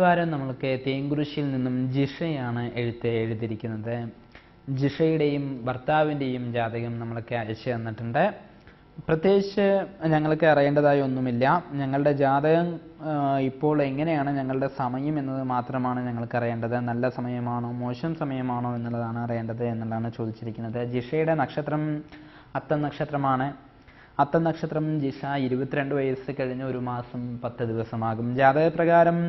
വാരം നമ്മൾക്ക് തേങ്കുറിശ്ശിയിൽ നിന്നും ജിഷയാണ് എഴുതിയിരിക്കുന്നത്. ജിഷയുടെയും ഭർത്താവിൻ്റെയും ജാതകം നമ്മൾക്ക് അയച്ചു തന്നിട്ടുണ്ട്. പ്രത്യേകിച്ച് ഞങ്ങൾക്ക് അറിയേണ്ടതായി ഒന്നുമില്ല. ഞങ്ങളുടെ ജാതകം ഇപ്പോൾ എങ്ങനെയാണ്, ഞങ്ങളുടെ സമയം എന്നത് മാത്രമാണ് ഞങ്ങൾക്ക് അറിയേണ്ടത്. നല്ല സമയമാണോ മോശം സമയമാണോ എന്നുള്ളതാണ് അറിയേണ്ടത് എന്നുള്ളതാണ് ചോദിച്ചിരിക്കുന്നത്. ജിഷയുടെ നക്ഷത്രം അത്തം നക്ഷത്രമാണ്. അത്തം നക്ഷത്രം ജിഷ 22 വയസ്സ് കഴിഞ്ഞ് 1 മാസം 10 ദിവസമാകും. ജാതകപ്രകാരം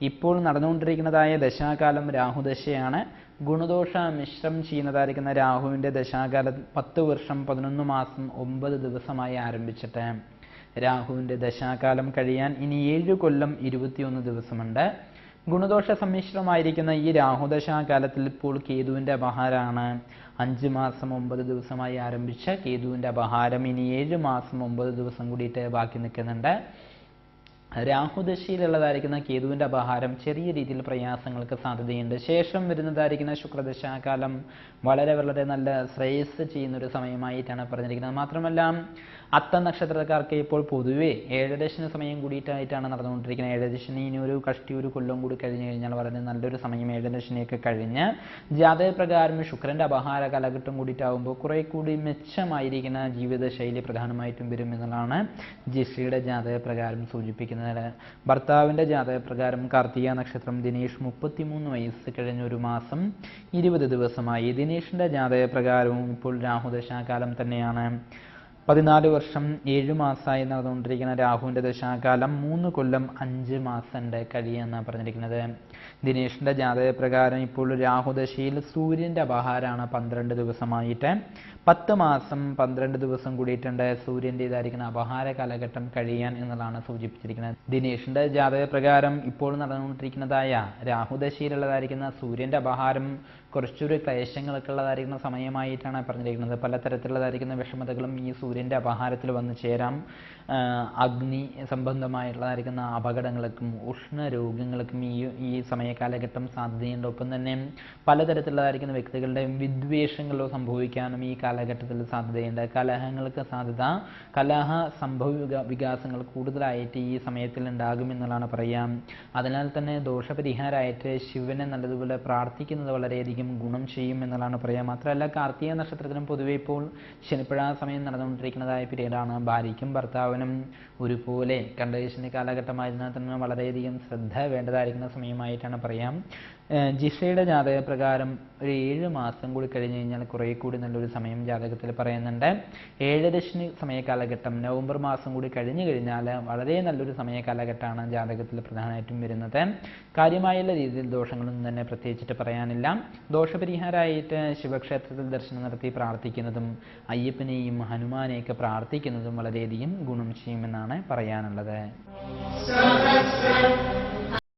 ഇപ്പോൾ നടന്നുകൊണ്ടിരിക്കുന്നതായ ദശാകാലം രാഹുദശയാണ്. ഗുണദോഷ മിശ്രം ചെയ്യുന്നതായിരിക്കുന്ന രാഹുവിൻ്റെ ദശാകാലം 10 വർഷം 11 മാസം 9 ദിവസമായി ആരംഭിച്ചിട്ട് രാഹുവിൻ്റെ ദശാകാലം കഴിയാൻ ഇനി 7 കൊല്ലം 21 ദിവസമുണ്ട്. ഗുണദോഷ സമ്മിശ്രമായിരിക്കുന്ന ഈ രാഹുദശാകാലത്തിൽ ഇപ്പോൾ കേതുവിൻ്റെ അപഹാരമാണ്. 5 മാസം 9 ദിവസമായി ആരംഭിച്ച കേതുവിൻ്റെ അപഹാരം ഇനി 7 മാസം 9 ദിവസം കൂടിയിട്ട് ബാക്കി നിൽക്കുന്നുണ്ട്. രാഹുദശയിലുള്ളതായിരിക്കുന്ന കേതുവിൻ്റെ അപഹാരം ചെറിയ രീതിയിൽ പ്രയാസങ്ങൾക്ക് സാധ്യതയുണ്ട്. ശേഷം വരുന്നതായിരിക്കുന്ന ശുക്രദശാകാലം വളരെ വളരെ നല്ല ശ്രേയസ് ചെയ്യുന്നൊരു സമയമായിട്ടാണ് പറഞ്ഞിരിക്കുന്നത്. മാത്രമല്ല അത്തം നക്ഷത്രക്കാർക്ക് ഇപ്പോൾ പൊതുവെ ഏഴരശനി സമയം കൂടിയിട്ടായിട്ടാണ് നടന്നുകൊണ്ടിരിക്കുന്നത്. ഏഴരശനി ഇനി ഒരു കൊല്ലം കൂടി കഴിഞ്ഞ് കഴിഞ്ഞാൽ വളരെ നല്ലൊരു സമയം. ഏഴരശനിയൊക്കെ കഴിഞ്ഞ് ജാതകപ്രകാരം ശുക്രൻ്റെ അപഹാര കാലഘട്ടം കൂടിയിട്ടാകുമ്പോൾ കുറെ കൂടി മെച്ചമായിരിക്കുന്ന ജീവിതശൈലി പ്രധാനമായിട്ടും വരും എന്നുള്ളതാണ് ജിഷയുടെ ജാതകപ്രകാരം സൂചിപ്പിക്കുന്നത്. ഭർത്താവിൻ്റെ ജാതകപ്രകാരം കാർത്തിക നക്ഷത്രം ദിനേഷ് 33 വയസ്സ് കഴിഞ്ഞ് 1 മാസം 20 ദിവസമായി. ദിനേഷിൻ്റെ ജാതകപ്രകാരവും ഇപ്പോൾ രാഹുദശാകാലം തന്നെയാണ്. 14 വർഷം 7 മാസമായി നടന്നുകൊണ്ടിരിക്കുന്ന രാഹുവിൻ്റെ ദശാകാലം 3 കൊല്ലം 5 മാസം കഴിയുമെന്നാണ് പറഞ്ഞിരിക്കുന്നത്. ദിനേഷിൻ്റെ ജാതകപ്രകാരം ഇപ്പോൾ രാഹുദശയിൽ സൂര്യൻ്റെ അപഹാരമാണ് 12 ദിവസമായിട്ട്. 10 മാസം 12 ദിവസം കൂടിയിട്ടുണ്ട് സൂര്യൻ്റേതായിരിക്കുന്ന അപഹാര കാലഘട്ടം കഴിയാൻ എന്നുള്ളതാണ് സൂചിപ്പിച്ചിരിക്കുന്നത്. ദിനേഷിൻ്റെ ജാതകപ്രകാരം ഇപ്പോൾ നടന്നുകൊണ്ടിരിക്കുന്നതായ രാഹുദശയിലുള്ളതായിരിക്കുന്ന സൂര്യൻ്റെ അപഹാരം കുറച്ചൊരു ക്ലേശങ്ങളൊക്കെ ഉള്ളതായിരിക്കുന്ന സമയമായിട്ടാണ് പറഞ്ഞിരിക്കുന്നത്. പലതരത്തിലുള്ളതായിരിക്കുന്ന വിഷമതകളും ഈ സൂര്യൻ്റെ അപഹാരത്തിൽ വന്നു ചേരാം. അഗ്നി സംബന്ധമായിട്ടുള്ളതായിരിക്കുന്ന അപകടങ്ങൾക്കും ഉഷ്ണരോഗങ്ങൾക്കും ഈ സമയകാലഘട്ടം സാധ്യതയുണ്ട്. ഒപ്പം തന്നെ പലതരത്തിലുള്ളതായിരിക്കുന്ന വ്യക്തികളുടെയും വിദ്വേഷങ്ങളോ സംഭവിക്കാനും ഈ കാലഘട്ടത്തിൽ സാധ്യതയുണ്ട്. കലഹങ്ങൾക്ക് സാധ്യത, കലഹ സംഭവ വികാസങ്ങൾ കൂടുതലായിട്ട് ഈ സമയത്തിൽ ഉണ്ടാകുമെന്നുള്ളതാണ് പറയാം. അതിനാൽ തന്നെ ദോഷപരിഹാരമായിട്ട് ശിവനെ നല്ലതുപോലെ പ്രാർത്ഥിക്കുന്നത് വളരെയധികം ഗുണം ചെയ്യും എന്നുള്ളതാണ് പറയാം. മാത്രമല്ല കാർത്തിക നക്ഷത്രത്തിനും പൊതുവെ ഇപ്പോൾ ശനിപ്പഴ സമയം നടന്നുകൊണ്ടിരിക്കുന്നതായ പീരീഡാണ്. ഭാര്യയ്ക്കും ഭർത്താവിനും ഒരുപോലെ കണ്ടീഷണി കാലഘട്ടമായിരുന്നാൽ തന്നെ വളരെയധികം ശ്രദ്ധ വേണ്ടതായിരിക്കുന്ന സമയമായിട്ടാണ് പറയാം. ജിഷയുടെ ജാതകപ്രകാരം ഒരു 7 മാസം കൂടി കഴിഞ്ഞ് കഴിഞ്ഞാൽ കുറേ കൂടി നല്ലൊരു സമയം ജാതകത്തിൽ പറയുന്നുണ്ട്. ഏഴരശ്നി സമയകാലഘട്ടം നവംബർ മാസം കൂടി കഴിഞ്ഞു കഴിഞ്ഞാൽ വളരെ നല്ലൊരു സമയകാലഘട്ടമാണ് ജാതകത്തിൽ പ്രധാനമായിട്ടും വരുന്നത്. കാര്യമായുള്ള രീതിയിൽ ദോഷങ്ങളൊന്നും തന്നെ പ്രത്യേകിച്ചിട്ട് പറയാനില്ല. ദോഷപരിഹാരമായിട്ട് ശിവക്ഷേത്രത്തിൽ ദർശനം നടത്തി പ്രാർത്ഥിക്കുന്നതും അയ്യപ്പനെയും ഹനുമാനെയൊക്കെ പ്രാർത്ഥിക്കുന്നതും വളരെയധികം ഗുണം ചെയ്യുമെന്നാണ് പറയാനുള്ളത്.